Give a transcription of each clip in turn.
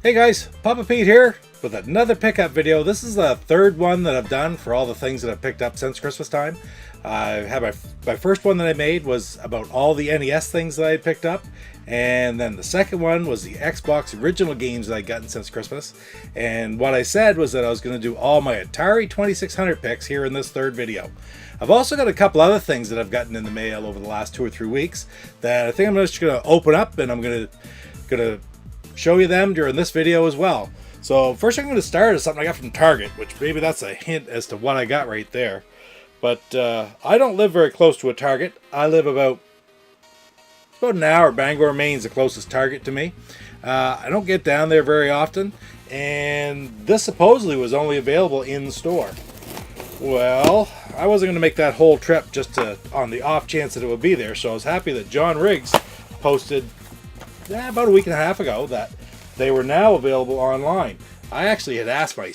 Hey guys, Papa Pete here with another pickup video. This is the third one that I've done for all the things that I've picked up since Christmas time. I had my first one that I made was about all the NES things that I had picked up, and then the second one was the Xbox original games that I'd gotten since Christmas. And what I said was that I was going to do all my Atari 2600 picks here in this third video. I've also got a couple other things that I've gotten in the mail over the last 2 or 3 weeks that I think I'm just going to open up, and I'm going to show you them during this video as well. So first I'm going to start with something I got from Target, which maybe that's a hint as to what I got right there. But I don't live very close to a Target. I live about an hour. Bangor, Maine's the closest Target to me. I don't get down there very often, and this supposedly was only available in the store. Well, I wasn't going to make that whole trip just on the off chance that it would be there, so I was happy that John Riggs posted about a week and a half ago that they were now available online. I actually had asked my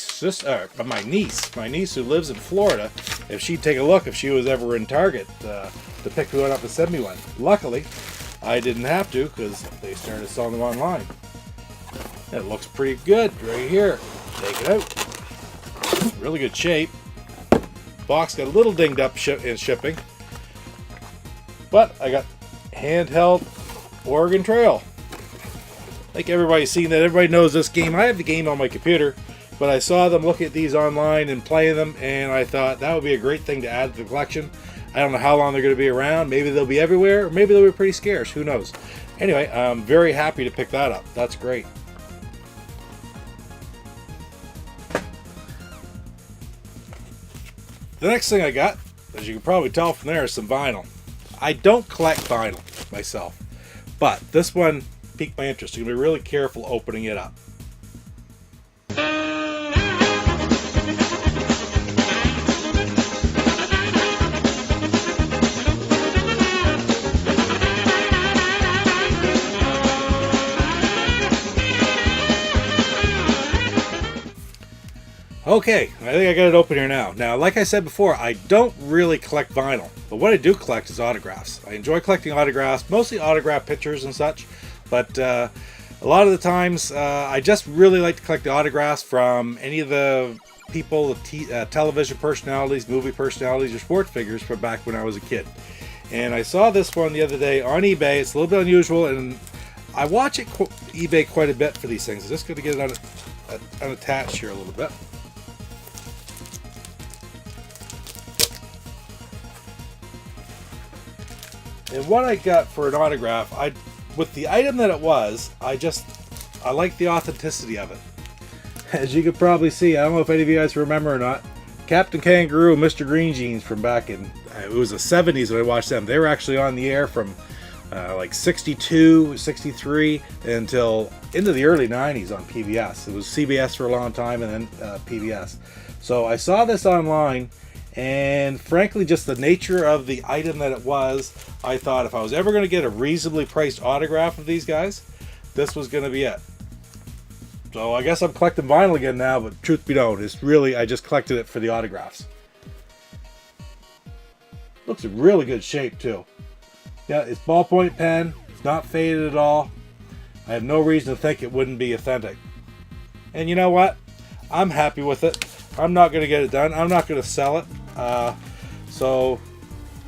niece who lives in Florida, if she'd take a look if she was ever in Target to pick one up and send me one. Luckily, I didn't have to because they started selling them online. It looks pretty good right here. Take it out. Really good shape. Box got a little dinged up in shipping, but I got handheld Oregon Trail. I think everybody's seen that. Everybody knows this game. I have the game on my computer, but I saw them look at these online and playing them, and I thought that would be a great thing to add to the collection. I don't know how long they're going to be around. Maybe they'll be everywhere, or maybe they'll be pretty scarce. Who knows? Anyway, I'm very happy to pick that up. That's great. The next thing I got, as you can probably tell from there, is some vinyl. I don't collect vinyl myself, but this one piqued my interest. You're going to be really careful opening it up. Okay, I think I got it open here now. Now, like I said before, I don't really collect vinyl, but what I do collect is autographs. I enjoy collecting autographs, mostly autograph pictures and such, but a lot of the times I just really like to collect the autographs from any of the people, television personalities, movie personalities, or sports figures from back when I was a kid. And I saw this one the other day on eBay. It's a little bit unusual, and I watch eBay quite a bit for these things. I'm just going to get it unattached here a little bit. And what I got for an autograph, with the item that it was, I like the authenticity of it. As you can probably see, I don't know if any of you guys remember or not, Captain Kangaroo and Mr. Green Jeans from back in, it was the 70s when I watched them. They were actually on the air from like 62, 63 until into the early 90s on PBS. It was CBS for a long time and then PBS. So I saw this online, and frankly, just the nature of the item that it was, I thought if I was ever going to get a reasonably priced autograph of these guys, this was going to be it. So I guess I'm collecting vinyl again now, but truth be known, it's really, I just collected it for the autographs. Looks in really good shape too. Yeah, it's ballpoint pen. It's not faded at all. I have no reason to think it wouldn't be authentic. And you know what? I'm happy with it. I'm not going to get it done. I'm not going to sell it. So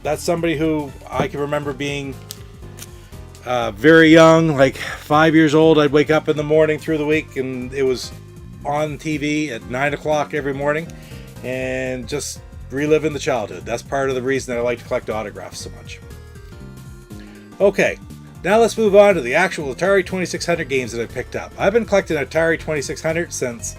that's somebody who I can remember being very young, like 5 years old. I'd wake up in the morning through the week, and it was on TV at 9 o'clock every morning, and just reliving the childhood. That's part of the reason that I like to collect autographs so much. Okay, now let's move on to the actual Atari 2600 games that I picked up. I've been collecting Atari 2600 since,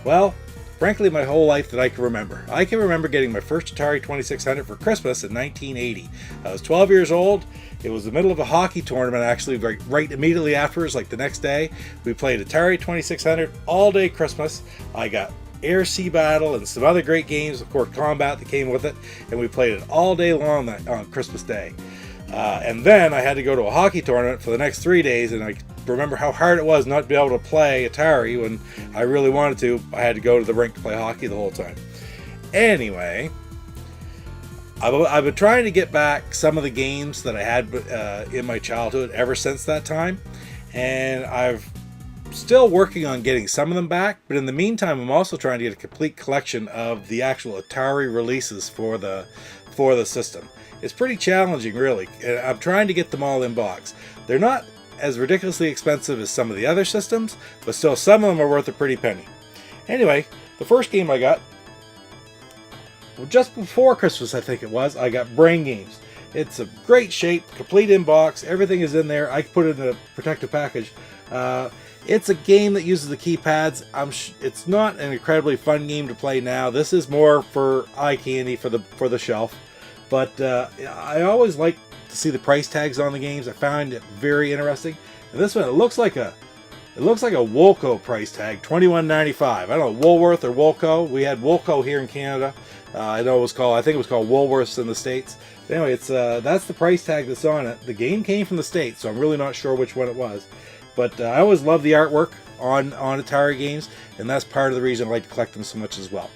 well, frankly, my whole life that I can remember. I can remember getting my first Atari 2600 for Christmas in 1980. I was 12 years old. It was the middle of a hockey tournament, actually, right immediately afterwards, like the next day. We played Atari 2600 all day Christmas. I got Air Sea Battle and some other great games, of course, Combat that came with it, and we played it all day long on Christmas Day. And then I had to go to a hockey tournament for the next 3 days, and I remember how hard it was not to be able to play Atari when I really wanted to. I had to go to the rink to play hockey the whole time. Anyway, I've been trying to get back some of the games that I had in my childhood ever since that time, and I've still working on getting some of them back, but in the meantime, I'm also trying to get a complete collection of the actual Atari releases for the system. It's pretty challenging, really. I'm trying to get them all in box. They're not as ridiculously expensive as some of the other systems, but still some of them are worth a pretty penny. Anyway, the first game I got, well, just before Christmas I think it was, I got Brain Games. It's a great shape, complete in box, everything is in there. I put it in a protective package. It's a game that uses the keypads. It's not an incredibly fun game to play now. This is more for eye candy for the shelf. But I always like to see the price tags on the games. I found it very interesting. And this one, it looks like a Woolco price tag, $21.95. I don't know, Woolworth or Woolco. We had Woolco here in Canada. I think it was called Woolworths in the States. But anyway, it's that's the price tag that's on it. The game came from the States, so I'm really not sure which one it was. But I always love the artwork on Atari games, and that's part of the reason I like to collect them so much as well.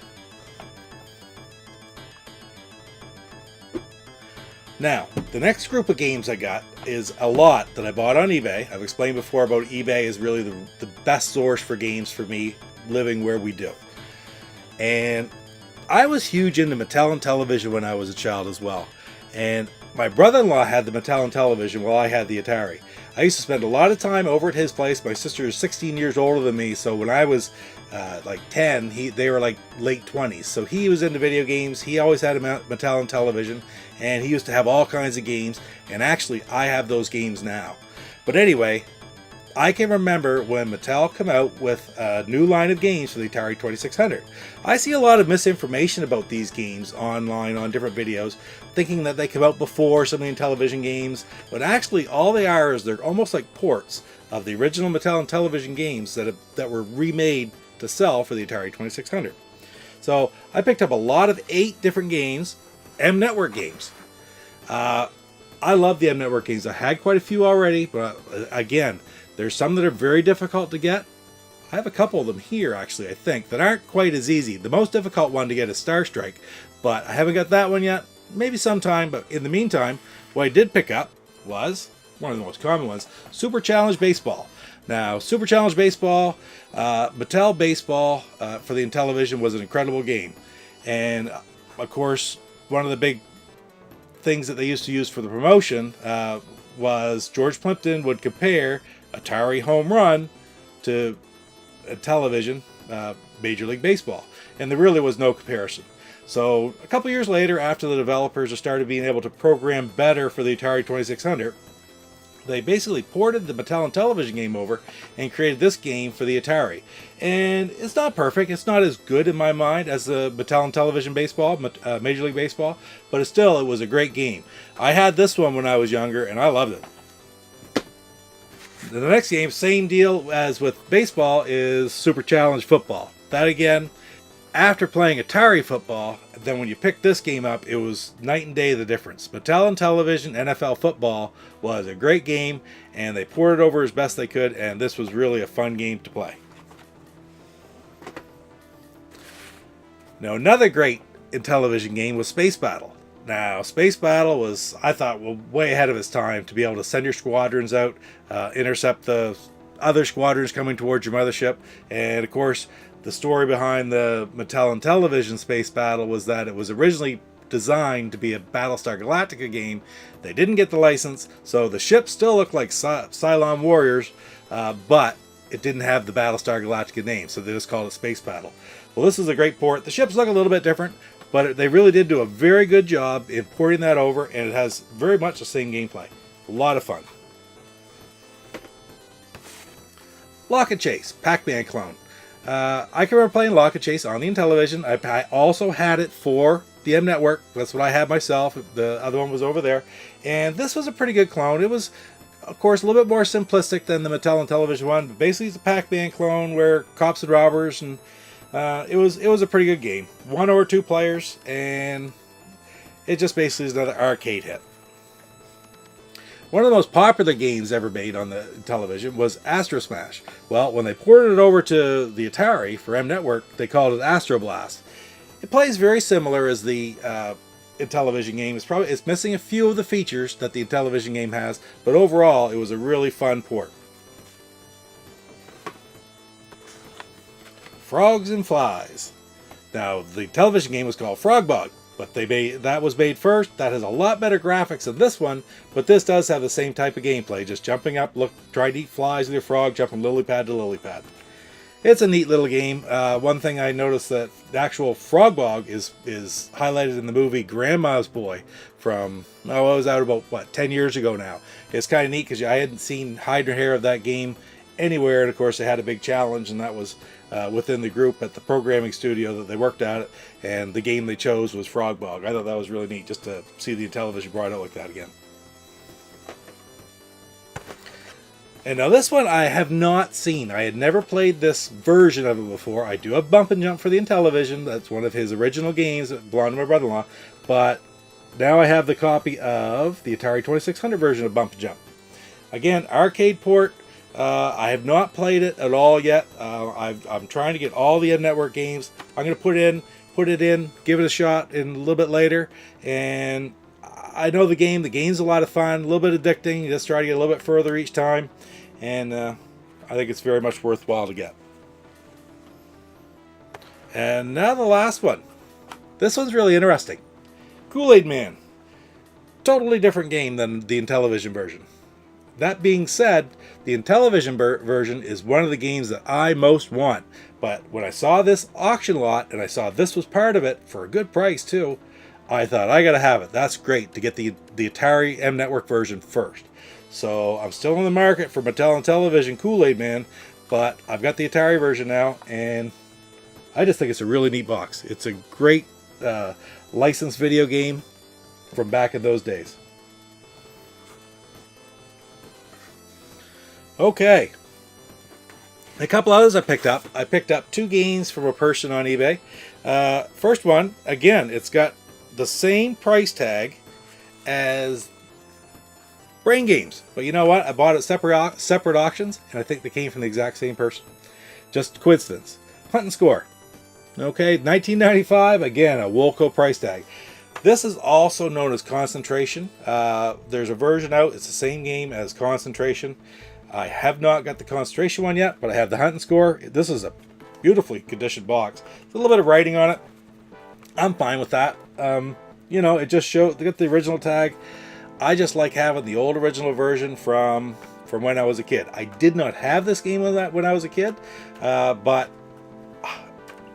Now, the next group of games I got is a lot that I bought on eBay. I've explained before about eBay is really the best source for games for me living where we do. And I was huge into Mattel and Television when I was a child as well. And my brother-in-law had the Mattel and Television while I had the Atari. I used to spend a lot of time over at his place. My sister is 16 years older than me, so when I was like 10, they were like late 20s. So he was into video games. He always had a Mattel and Television, and he used to have all kinds of games. And actually, I have those games now. But anyway, I can remember when Mattel came out with a new line of games for the Atari 2600. I see a lot of misinformation about these games online on different videos, thinking that they come out before some of the Intellivision games, but actually all they are is they're almost like ports of the original Mattel and Television games that were remade to sell for the Atari 2600. So I picked up a lot of 8 different games, M Network games. I love the M Network games. I had quite a few already, but again, there's some that are very difficult to get. I have a couple of them here, actually, I think, that aren't quite as easy. The most difficult one to get is Star Strike, but I haven't got that one yet. Maybe sometime, but in the meantime, what I did pick up was one of the most common ones, Super Challenge Baseball. Now, Super Challenge Baseball, Mattel Baseball for the Intellivision was an incredible game. And, of course, one of the big things that they used to use for the promotion was George Plimpton would compare Atari Home Run to Television Major League Baseball. And there really was no comparison. So a couple years later, after the developers started being able to program better for the Atari 2600, they basically ported the Mattel and Television game over and created this game for the Atari. And it's not perfect. It's not as good in my mind as the Mattel and Television Baseball, Major League Baseball, but it was a great game. I had this one when I was younger, and I loved it. The next game, same deal as with baseball, is Super Challenge Football. That again, after playing Atari football, then when you picked this game up, it was night and day the difference. Mattel and Television NFL football was a great game, and they poured it over as best they could, and this was really a fun game to play. Now, another great Intellivision game was Space Battle. Now, Space Battle was, I thought, way ahead of its time to be able to send your squadrons out, intercept the other squadrons coming towards your mothership, and of course, the story behind the Mattel and Television Space Battle was that it was originally designed to be a Battlestar Galactica game. They didn't get the license, so the ships still look like Cylon Warriors, but it didn't have the Battlestar Galactica name, so they just called it Space Battle. Well, this is a great port. The ships look a little bit different, but they really did do a very good job in porting that over, and it has very much the same gameplay. A lot of fun. Lock and Chase, Pac-Man clone. I can remember playing Lock and Chase on the Intellivision. I also had it for the M Network. That's what I had myself. The other one was over there. And this was a pretty good clone. It was, of course, a little bit more simplistic than the Mattel and Television one. But basically, it's a Pac-Man clone where cops and robbers, and it was a pretty good game. 1 or 2 players, and it just basically is another arcade hit. One of the most popular games ever made on the television was Astro Smash. Well, when they ported it over to the Atari for M Network, they called it Astro Blast. It plays very similar as the Intellivision game. It's missing a few of the features that the Intellivision game has, but overall, it was a really fun port. Frogs and Flies. Now, the television game was called Frog Bog, but that was made first. That has a lot better graphics than this one, but this does have the same type of gameplay, just jumping up, try to eat flies with your frog, jump from lily pad to lily pad. It's a neat little game. One thing I noticed that the actual Frog Bog is highlighted in the movie Grandma's Boy from, it was out about, 10 years ago now. It's kind of neat because I hadn't seen hide or hair of that game anywhere, and of course they had a big challenge, and that was within the group at the programming studio that they worked at it, and the game they chose was Frog Bog. I thought that was really neat just to see the television brought out like that again. And now this one I have not seen. I had never played this version of it before. I do have Bump and Jump for the Intellivision. That's one of his original games that belonged to my brother-in-law. But now I have the copy of the Atari 2600 version of Bump and Jump. Again, arcade port. I have not played it at all yet. I'm trying to get all the network games. I'm going to put it in, give it a shot in a little bit later. And I know the game. The game's a lot of fun, a little bit addicting. You just try to get a little bit further each time. And I think it's very much worthwhile to get. And now the last one. This one's really interesting. Kool-Aid Man. Totally different game than the Intellivision version. That being said, the Intellivision version is one of the games that I most want. But when I saw this auction lot, and I saw this was part of it, for a good price too, I thought, I gotta have it. That's great to get the Atari M Network version first. So I'm still in the market for Mattel and Television Kool-Aid Man, but I've got the Atari version now, and I just think it's a really neat box. It's a great licensed video game from back in those days. Okay. A couple others I picked up. I picked up 2 games from a person on eBay. First one, again, it's got the same price tag as Brain Games. But you know what? I bought it separate auctions, and I think they came from the exact same person. Just coincidence. Hunt and Score. Okay, 1995. Again, a Woolco price tag. This is also known as Concentration. There's a version out. It's the same game as Concentration. I have not got the Concentration one yet, but I have the Hunt and Score. This is a beautifully conditioned box. There's a little bit of writing on it. I'm fine with that. You know, it just showed, they got the original tag. I just like having the old original version from when I was a kid. I did not have this game when I was a kid, but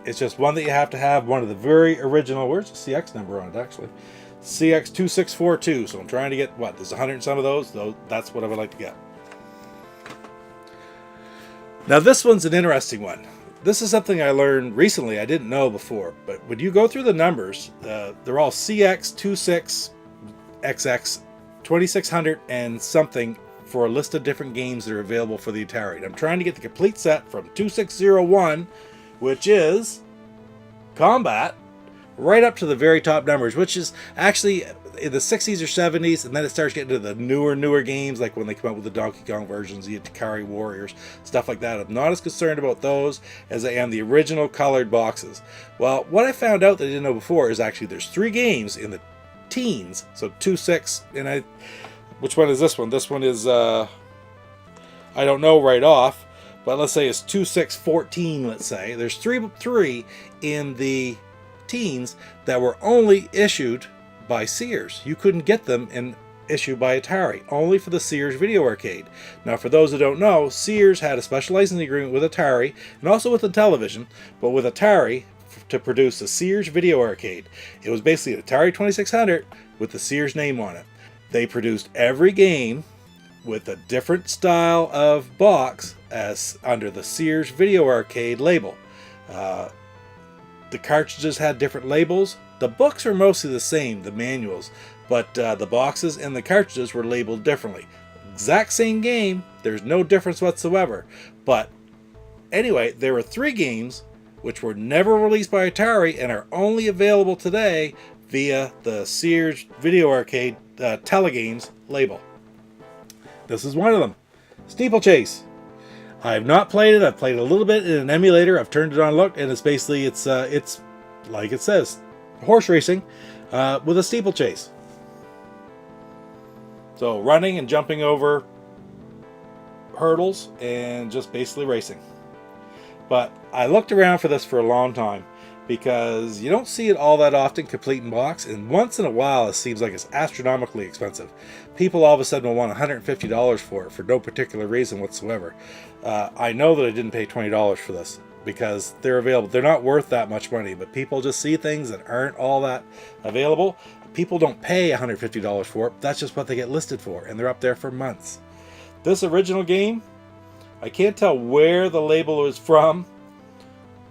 it's just one that you have to have. One of the very original. Where's the CX number on it, actually? CX2642. So I'm trying to get, what, there's 100 and some of those. That's what I would like to get. Now this one's an interesting one. This is something I learned recently. I didn't know before. But when you go through the numbers, they're all CX26XX 2600 and something for a list of different games that are available for the Atari. And I'm trying to get the complete set from 2601, which is Combat, right up to the very top numbers, which is actually in the 60s or 70s, and then it starts getting to the newer games, like when they come out with the Donkey Kong versions, the Atari Warriors, stuff like that. I'm not as concerned about those as I am the original colored boxes. Well, what I found out that I didn't know before is actually there's 3 games in the teens, so 26, and which one is this one? This one is I don't know right off, but let's say it's 2614. Let's say there's three in the teens that were only issued by Sears. You couldn't get them issued by Atari, only for the Sears Video Arcade. Now, for those who don't know, Sears had a special licensing agreement with Atari and also with the television, but with Atari to produce the Sears Video Arcade. It was basically an Atari 2600 with the Sears name on it. They produced every game with a different style of box as under the Sears Video Arcade label. The cartridges had different labels. The books are mostly the same, the manuals, but the boxes and the cartridges were labeled differently. Exact same game, there's no difference whatsoever. But anyway, there were 3 games which were never released by Atari and are only available today via the Sears Video Arcade Tele-games label. This is one of them, Steeplechase. I have not played it. I've played a little bit in an emulator. I've turned it on, look, and it's basically it's like it says, horse racing with a steeplechase. So running and jumping over hurdles and just basically racing. But I looked around for this for a long time because you don't see it all that often complete in box, and once in a while it seems like it's astronomically expensive. People all of a sudden will want $150 for it for no particular reason whatsoever. I know that I didn't pay $20 for this because they're available. They're not worth that much money, but people just see things that aren't all that available. People don't pay $150 for it. That's just what they get listed for, and they're up there for months. This original game, I can't tell where the label is from,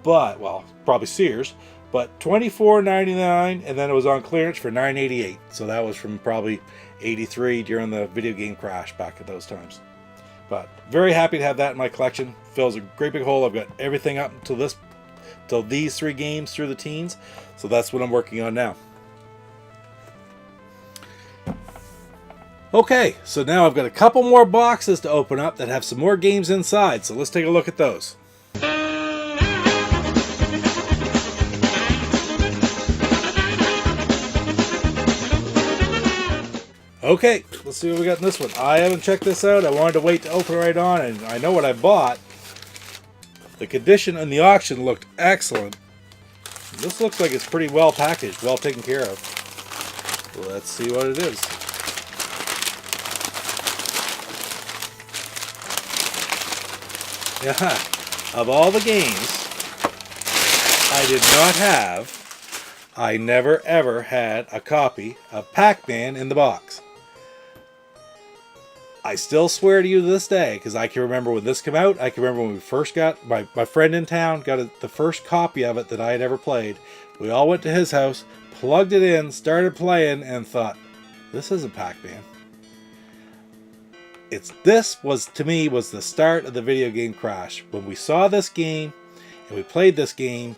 but, well, probably Sears, but $24.99, and then it was on clearance for $9.88. So that was from probably '83 during the video game crash back at those times. But very happy to have that in my collection. Fills a great big hole. I've got everything up till these 3 games through the teens. So that's what I'm working on now. Okay, so now I've got a couple more boxes to open up that have some more games inside. So let's take a look at those. Okay, let's see what we got in this one. I haven't checked this out. I wanted to wait to open it right on, and I know what I bought. The condition in the auction looked excellent. This looks like it's pretty well packaged, well taken care of. Let's see what it is. Yeah, of all the games I did not have, I never ever had a copy of Pac-Man in the box. I still swear to you to this day, because I can remember when this came out. I can remember when we first got, my friend in town got the first copy of it that I had ever played. We all went to his house, plugged it in, started playing, and thought, this isn't Pac-Man. This was, to me, was the start of the video game crash. When we saw this game and we played this game,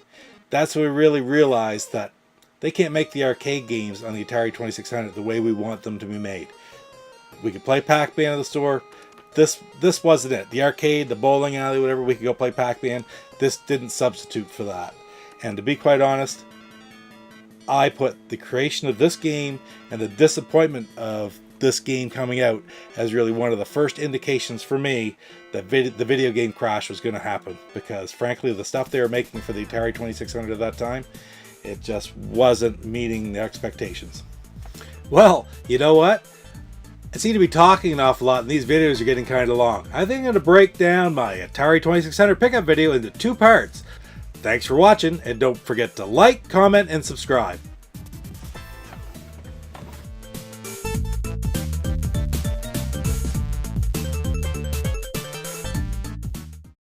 that's when we really realized that they can't make the arcade games on the Atari 2600 the way we want them to be made. We could play Pac-Man at the store. This wasn't it. The arcade, the bowling alley, whatever, we could go play Pac-Man. This didn't substitute for that. And to be quite honest, I put the creation of this game and the disappointment of this game coming out as really one of the first indications for me that the video game crash was going to happen, because frankly the stuff they were making for the Atari 2600 at that time, it just wasn't meeting the expectations. Well, you know what? I seem to be talking an awful lot and these videos are getting kind of long. I think I'm going to break down my Atari 2600 pickup video into 2 parts. Thanks for watching, and don't forget to like, comment, and subscribe.